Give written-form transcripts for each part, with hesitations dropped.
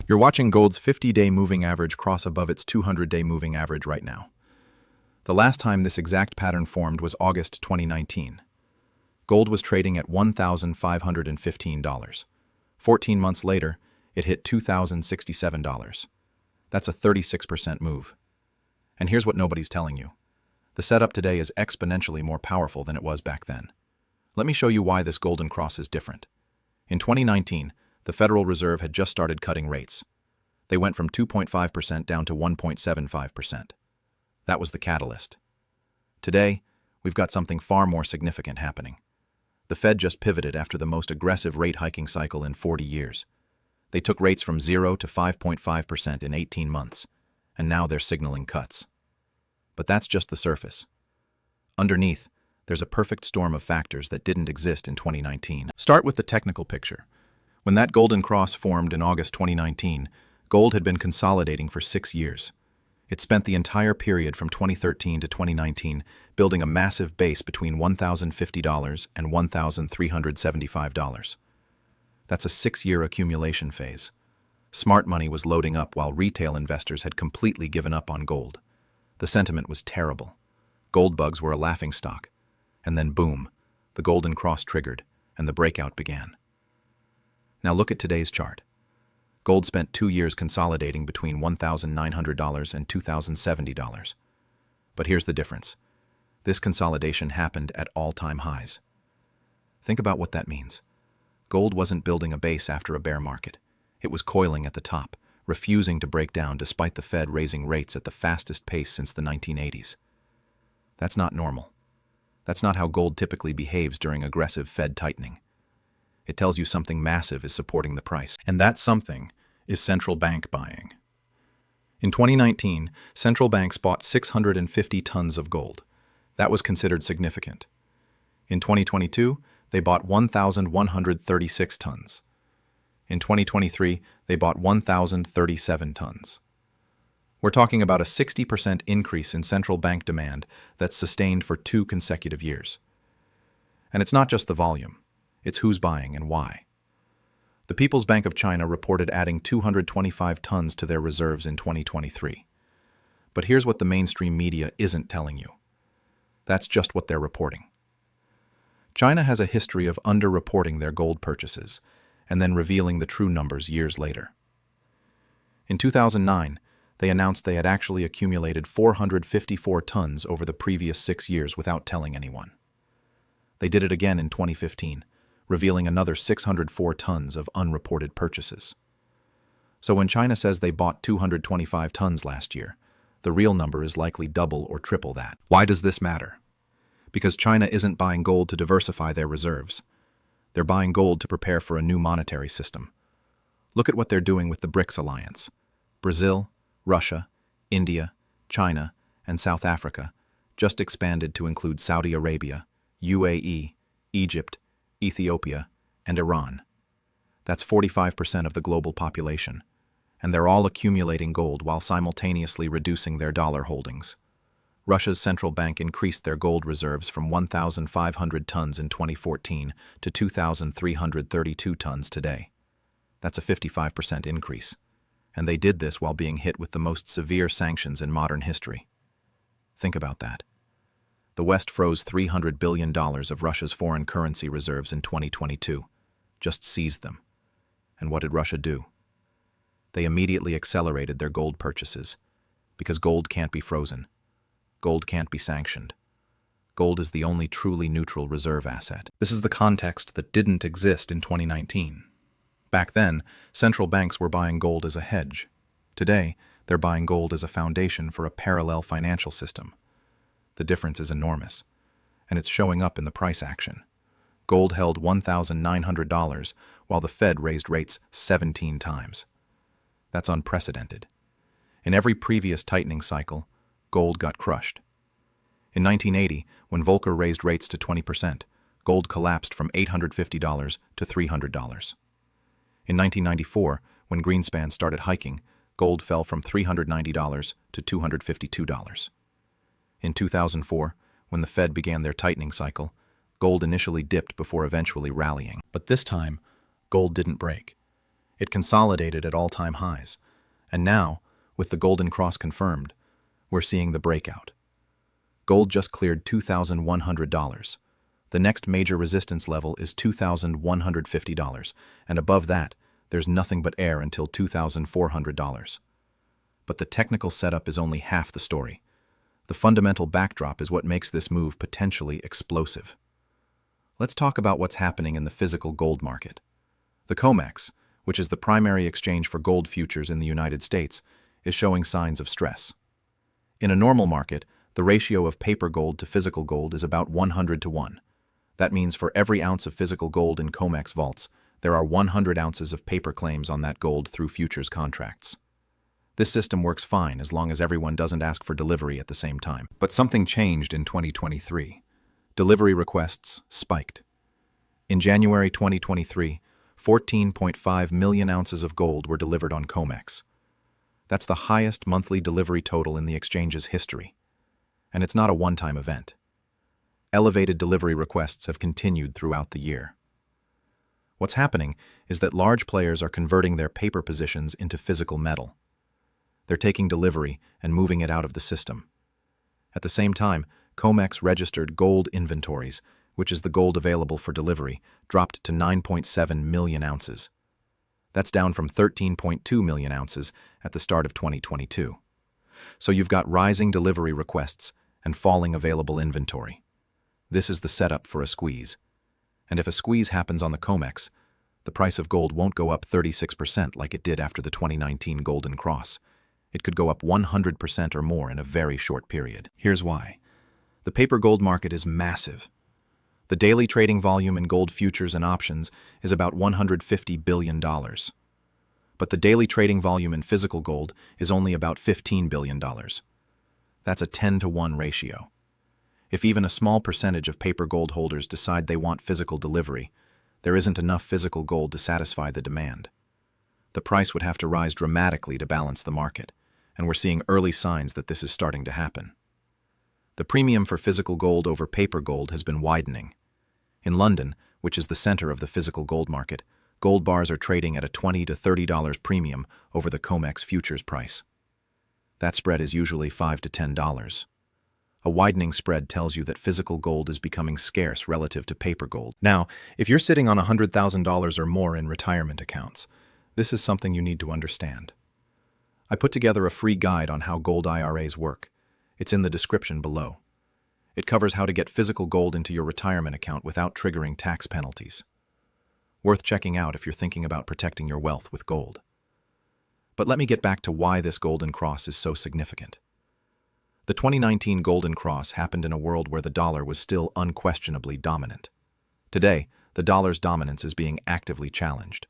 You're watching gold's 50-day moving average cross above its 200-day moving average right now. The last time this exact pattern formed was August 2019. Gold was trading at $1,515. 14 months later, it hit $2,067. That's a 36% move. And here's what nobody's telling you. The setup today is exponentially more powerful than it was back then. Let me show you why this golden cross is different. In 2019, the Federal Reserve had just started cutting rates. They went from 2.5% down to 1.75%. That was the catalyst. Today, we've got something far more significant happening. The Fed just pivoted after the most aggressive rate hiking cycle in 40 years. They took rates from 0 to 5.5% in 18 months, and now they're signaling cuts. But that's just the surface. Underneath, there's a perfect storm of factors that didn't exist in 2019. Start with the technical picture. When that golden cross formed in August 2019, gold had been consolidating for 6 years. It spent the entire period from 2013 to 2019 building a massive base between $1,050 and $1,375. That's a 6-year accumulation phase. Smart money was loading up while retail investors had completely given up on gold. The sentiment was terrible. Gold bugs were a laughingstock. And then boom, the golden cross triggered, and the breakout began. Now look at today's chart. Gold spent 2 years consolidating between $1,900 and $2,070. But here's the difference. This consolidation happened at all-time highs. Think about what that means. Gold wasn't building a base after a bear market. It was coiling at the top, refusing to break down despite the Fed raising rates at the fastest pace since the 1980s. That's not normal. That's not how gold typically behaves during aggressive Fed tightening. It tells you something massive is supporting the price. And that something is central bank buying. In 2019, central banks bought 650 tons of gold. That was considered significant. In 2022, they bought 1,136 tons. In 2023, they bought 1,037 tons. We're talking about a 60% increase in central bank demand that's sustained for 2 consecutive years. And it's not just the volume. It's who's buying and why. The People's Bank of China reported adding 225 tons to their reserves in 2023. But here's what the mainstream media isn't telling you. That's just what they're reporting. China has a history of underreporting their gold purchases and then revealing the true numbers years later. In 2009, they announced they had actually accumulated 454 tons over the previous 6 years without telling anyone. They did it again in 2015, revealing another 604 tons of unreported purchases. So when China says they bought 225 tons last year, the real number is likely double or triple that. Why does this matter? Because China isn't buying gold to diversify their reserves. They're buying gold to prepare for a new monetary system. Look at what they're doing with the BRICS alliance. Brazil, Russia, India, China, and South Africa just expanded to include Saudi Arabia, UAE, Egypt, Ethiopia, and Iran. That's 45% of the global population, and they're all accumulating gold while simultaneously reducing their dollar holdings. Russia's central bank increased their gold reserves from 1,500 tons in 2014 to 2,332 tons today. That's a 55% increase, and they did this while being hit with the most severe sanctions in modern history. Think about that. The West froze $300 billion of Russia's foreign currency reserves in 2022, just seized them. And what did Russia do? They immediately accelerated their gold purchases, because gold can't be frozen. Gold can't be sanctioned. Gold is the only truly neutral reserve asset. This is the context that didn't exist in 2019. Back then, central banks were buying gold as a hedge. Today, they're buying gold as a foundation for a parallel financial system. The difference is enormous, and it's showing up in the price action. Gold held $1,900 while the Fed raised rates 17 times. That's unprecedented. In every previous tightening cycle, gold got crushed. In 1980, when Volcker raised rates to 20%, gold collapsed from $850 to $300. In 1994, when Greenspan started hiking, gold fell from $390 to $252. In 2004, when the Fed began their tightening cycle, gold initially dipped before eventually rallying. But this time, gold didn't break. It consolidated at all-time highs. And now, with the Golden Cross confirmed, we're seeing the breakout. Gold just cleared $2,100. The next major resistance level is $2,150, and above that, there's nothing but air until $2,400. But the technical setup is only half the story. The fundamental backdrop is what makes this move potentially explosive. Let's talk about what's happening in the physical gold market. The COMEX, which is the primary exchange for gold futures in the United States, is showing signs of stress. In a normal market, the ratio of paper gold to physical gold is about 100 to 1. That means for every ounce of physical gold in COMEX vaults, there are 100 ounces of paper claims on that gold through futures contracts. This system works fine as long as everyone doesn't ask for delivery at the same time. But something changed in 2023. Delivery requests spiked. In January 2023, 14.5 million ounces of gold were delivered on COMEX. That's the highest monthly delivery total in the exchange's history. And it's not a one-time event. Elevated delivery requests have continued throughout the year. What's happening is that large players are converting their paper positions into physical metal. They're taking delivery and moving it out of the system. At the same time, COMEX registered gold inventories, which is the gold available for delivery, dropped to 9.7 million ounces. That's down from 13.2 million ounces at the start of 2022. So you've got rising delivery requests and falling available inventory. This is the setup for a squeeze. And if a squeeze happens on the COMEX, the price of gold won't go up 36% like it did after the 2019 Golden Cross. It could go up 100% or more in a very short period. Here's why. The paper gold market is massive. The daily trading volume in gold futures and options is about $150 billion. But the daily trading volume in physical gold is only about $15 billion. That's a 10 to 1 ratio. If even a small percentage of paper gold holders decide they want physical delivery, there isn't enough physical gold to satisfy the demand. The price would have to rise dramatically to balance the market, and we're seeing early signs that this is starting to happen. The premium for physical gold over paper gold has been widening. In London, which is the center of the physical gold market, gold bars are trading at a $20 to $30 premium over the COMEX futures price. That spread is usually $5 to $10. A widening spread tells you that physical gold is becoming scarce relative to paper gold. Now, if you're sitting on $100,000 or more in retirement accounts, this is something you need to understand. I put together a free guide on how gold IRAs work. It's in the description below. It covers how to get physical gold into your retirement account without triggering tax penalties. Worth checking out if you're thinking about protecting your wealth with gold. But let me get back to why this Golden Cross is so significant. The 2019 Golden Cross happened in a world where the dollar was still unquestionably dominant. Today, the dollar's dominance is being actively challenged.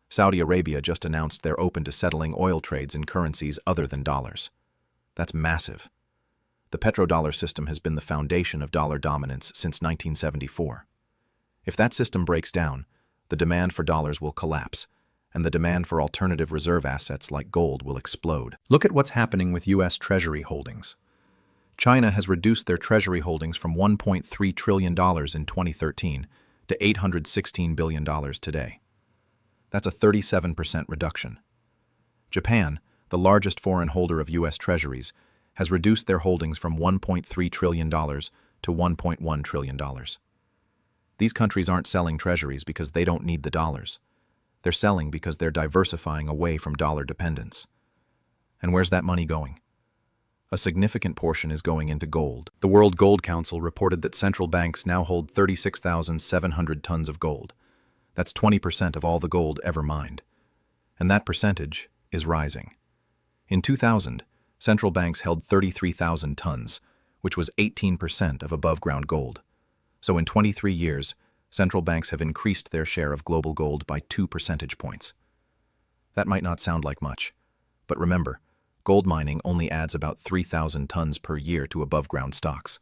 Saudi Arabia just announced they're open to settling oil trades in currencies other than dollars. That's massive. The petrodollar system has been the foundation of dollar dominance since 1974. If that system breaks down, the demand for dollars will collapse, and the demand for alternative reserve assets like gold will explode. Look at what's happening with U.S. Treasury holdings. China has reduced their Treasury holdings from $1.3 trillion in 2013 to $816 billion today. That's a 37% reduction. Japan, the largest foreign holder of U.S. Treasuries, has reduced their holdings from $1.3 trillion to $1.1 trillion. These countries aren't selling treasuries because they don't need the dollars. They're selling because they're diversifying away from dollar dependence. And where's that money going? A significant portion is going into gold. The World Gold Council reported that central banks now hold 36,700 tons of gold. That's 20% of all the gold ever mined. And that percentage is rising. In 2000, central banks held 33,000 tons, which was 18% of above-ground gold. So in 23 years, central banks have increased their share of global gold by 2 percentage points. That might not sound like much, but remember, gold mining only adds about 3,000 tons per year to above-ground stocks.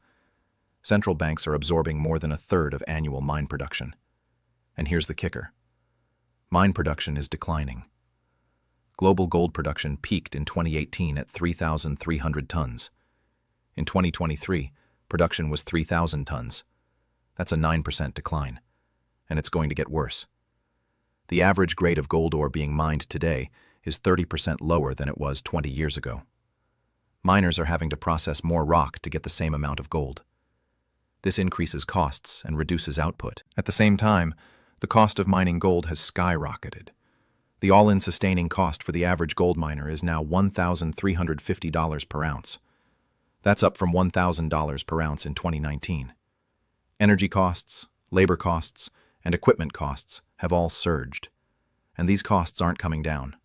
Central banks are absorbing more than a third of annual mine production. And here's the kicker. Mine production is declining. Global gold production peaked in 2018 at 3,300 tons. In 2023, production was 3,000 tons. That's a 9% decline, and it's going to get worse. The average grade of gold ore being mined today is 30% lower than it was 20 years ago. Miners are having to process more rock to get the same amount of gold. This increases costs and reduces output. At the same time, the cost of mining gold has skyrocketed. The all-in sustaining cost for the average gold miner is now $1,350 per ounce. That's up from $1,000 per ounce in 2019. Energy costs, labor costs, and equipment costs have all surged, and these costs aren't coming down.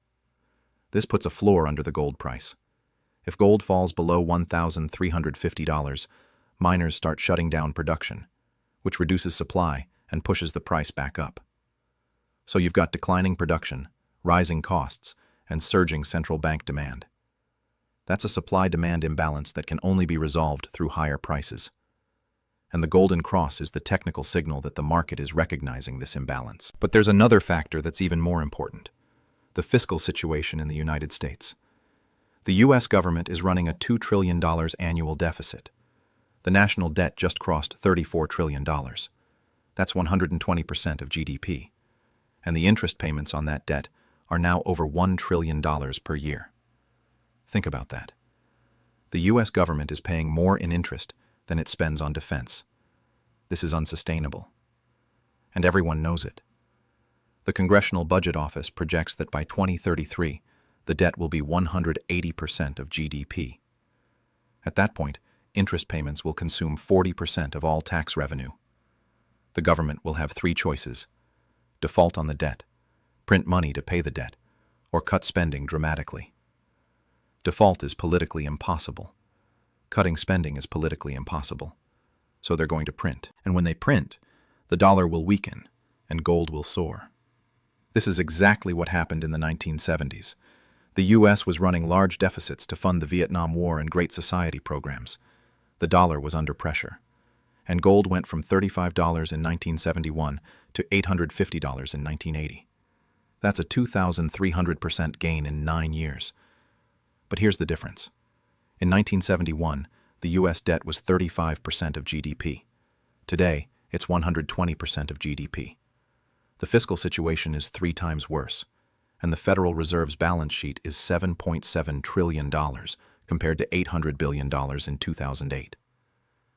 This puts a floor under the gold price. If gold falls below $1,350, miners start shutting down production, which reduces supply and pushes the price back up. So you've got declining production, rising costs, and surging central bank demand. That's a supply-demand imbalance that can only be resolved through higher prices. And the Golden Cross is the technical signal that the market is recognizing this imbalance. But there's another factor that's even more important: the fiscal situation in the United States. The U.S. government is running a $2 trillion annual deficit. The national debt just crossed $34 trillion. That's 120% of GDP. And the interest payments on that debt are now over $1 trillion per year. Think about that. The U.S. government is paying more in interest than it spends on defense. This is unsustainable. And everyone knows it. The Congressional Budget Office projects that by 2033, the debt will be 180% of GDP. At that point, interest payments will consume 40% of all tax revenue. The government will have three choices: default on the debt, print money to pay the debt, or cut spending dramatically. Default is politically impossible. Cutting spending is politically impossible. So they're going to print. And when they print, the dollar will weaken and gold will soar. This is exactly what happened in the 1970s. The U.S. was running large deficits to fund the Vietnam War and Great Society programs. The dollar was under pressure. And gold went from $35 in 1971 to $850 in 1980. That's a 2,300% gain in 9 years. But here's the difference. In 1971, the U.S. debt was 35% of GDP. Today, it's 120% of GDP. The fiscal situation is 3 times worse, and the Federal Reserve's balance sheet is $7.7 trillion compared to $800 billion in 2008.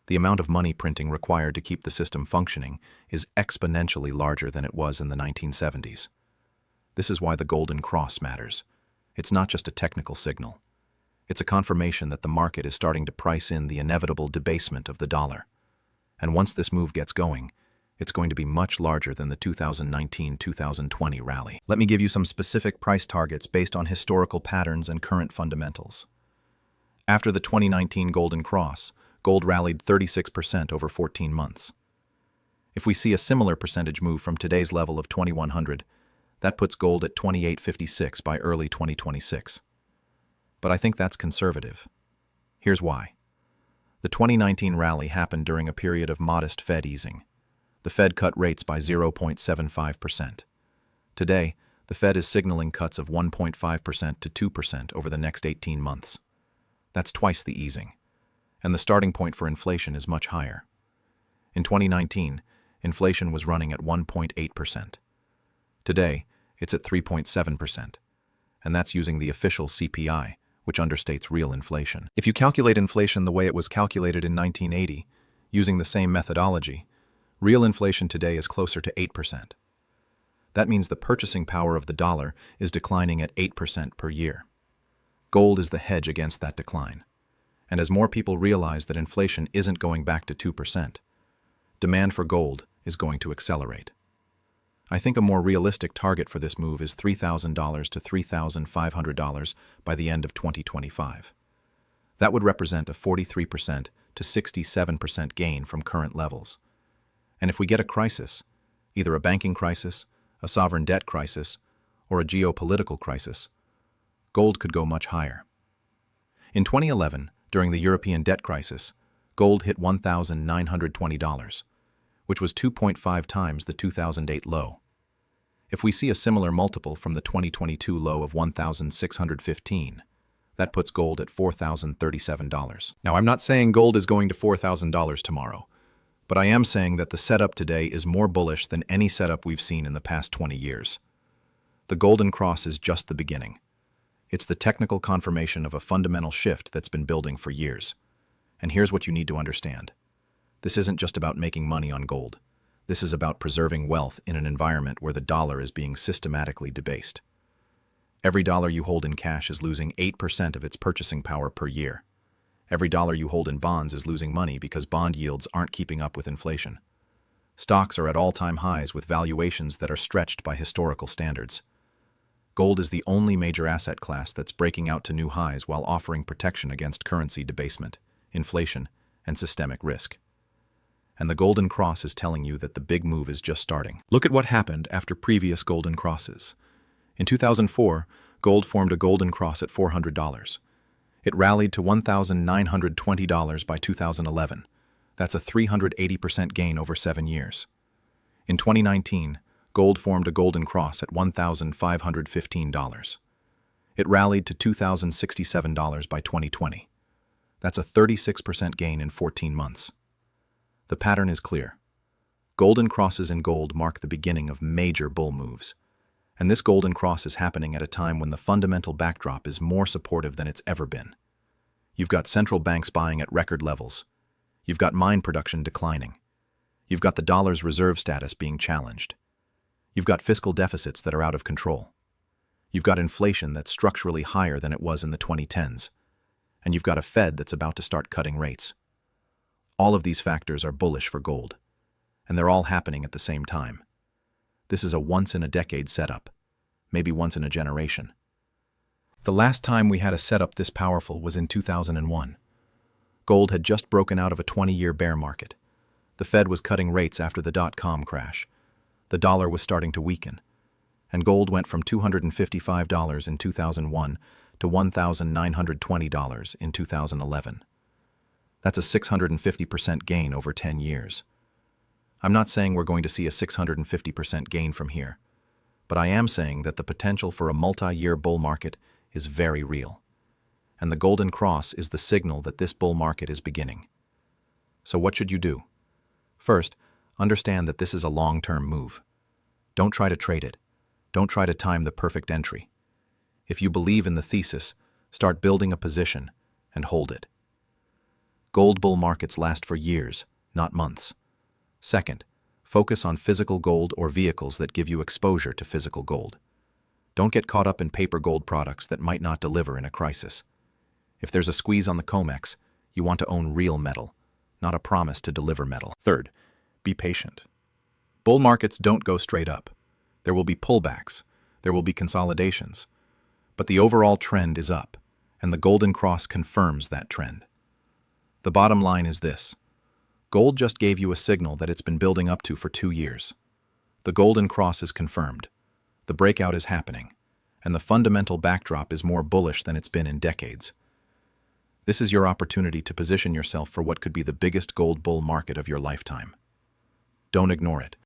The amount of money printing required to keep the system functioning is exponentially larger than it was in the 1970s. This is why the Golden Cross matters. It's not just a technical signal. It's a confirmation that the market is starting to price in the inevitable debasement of the dollar. And once this move gets going, it's going to be much larger than the 2019-2020 rally. Let me give you some specific price targets based on historical patterns and current fundamentals. After the 2019 Golden Cross, gold rallied 36% over 14 months. If we see a similar percentage move from today's level of 2,100, that puts gold at 2856 by early 2026. But I think that's conservative. Here's why. The 2019 rally happened during a period of modest Fed easing. The Fed cut rates by 0.75%. Today, the Fed is signaling cuts of 1.5% to 2% over the next 18 months. That's twice the easing. And the starting point for inflation is much higher. In 2019, inflation was running at 1.8%. Today, it's at 3.7%, and that's using the official CPI, which understates real inflation. If you calculate inflation the way it was calculated in 1980, using the same methodology, real inflation today is closer to 8%. That means the purchasing power of the dollar is declining at 8% per year. Gold is the hedge against that decline. And as more people realize that inflation isn't going back to 2%, demand for gold is going to accelerate. I think a more realistic target for this move is $3,000 to $3,500 by the end of 2025. That would represent a 43% to 67% gain from current levels. And if we get a crisis, either a banking crisis, a sovereign debt crisis, or a geopolitical crisis, gold could go much higher. In 2011, during the European debt crisis, gold hit $1,920, which was 2.5 times the 2008 low. If we see a similar multiple from the 2022 low of $1,615, that puts gold at $4,037. Now, I'm not saying gold is going to $4,000 tomorrow, but I am saying that the setup today is more bullish than any setup we've seen in the past 20 years. The Golden Cross is just the beginning. It's the technical confirmation of a fundamental shift that's been building for years. And here's what you need to understand. This isn't just about making money on gold. This is about preserving wealth in an environment where the dollar is being systematically debased. Every dollar you hold in cash is losing 8% of its purchasing power per year. Every dollar you hold in bonds is losing money because bond yields aren't keeping up with inflation. Stocks are at all-time highs with valuations that are stretched by historical standards. Gold is the only major asset class that's breaking out to new highs while offering protection against currency debasement, inflation, and systemic risk. And the Golden Cross is telling you that the big move is just starting. Look at what happened after previous Golden Crosses. In 2004, gold formed a Golden Cross at $400. It rallied to $1,920 by 2011. That's a 380% gain over 7 years. In 2019, gold formed a Golden Cross at $1,515. It rallied to $2,067 by 2020. That's a 36% gain in 14 months. The pattern is clear. Golden Crosses in gold mark the beginning of major bull moves. And this Golden Cross is happening at a time when the fundamental backdrop is more supportive than it's ever been. You've got central banks buying at record levels. You've got mine production declining. You've got the dollar's reserve status being challenged. You've got fiscal deficits that are out of control. You've got inflation that's structurally higher than it was in the 2010s. And you've got a Fed that's about to start cutting rates. All of these factors are bullish for gold, and they're all happening at the same time. This is a once-in-a-decade setup, maybe once in a generation. The last time we had a setup this powerful was in 2001. Gold had just broken out of a 20-year bear market. The Fed was cutting rates after the dot-com crash. The dollar was starting to weaken, and gold went from $255 in 2001 to $1,920 in 2011. That's a 650% gain over 10 years. I'm not saying we're going to see a 650% gain from here, but I am saying that the potential for a multi-year bull market is very real. And the Golden Cross is the signal that this bull market is beginning. So what should you do? First, understand that this is a long-term move. Don't try to trade it. Don't try to time the perfect entry. If you believe in the thesis, start building a position and hold it. Gold bull markets last for years, not months. Second, focus on physical gold or vehicles that give you exposure to physical gold. Don't get caught up in paper gold products that might not deliver in a crisis. If there's a squeeze on the COMEX, you want to own real metal, not a promise to deliver metal. Third, be patient. Bull markets don't go straight up. There will be pullbacks. There will be consolidations. But the overall trend is up, and the Golden Cross confirms that trend. The bottom line is this. Gold just gave you a signal that it's been building up to for 2 years. The Golden Cross is confirmed. The breakout is happening, and the fundamental backdrop is more bullish than it's been in decades. This is your opportunity to position yourself for what could be the biggest gold bull market of your lifetime. Don't ignore it.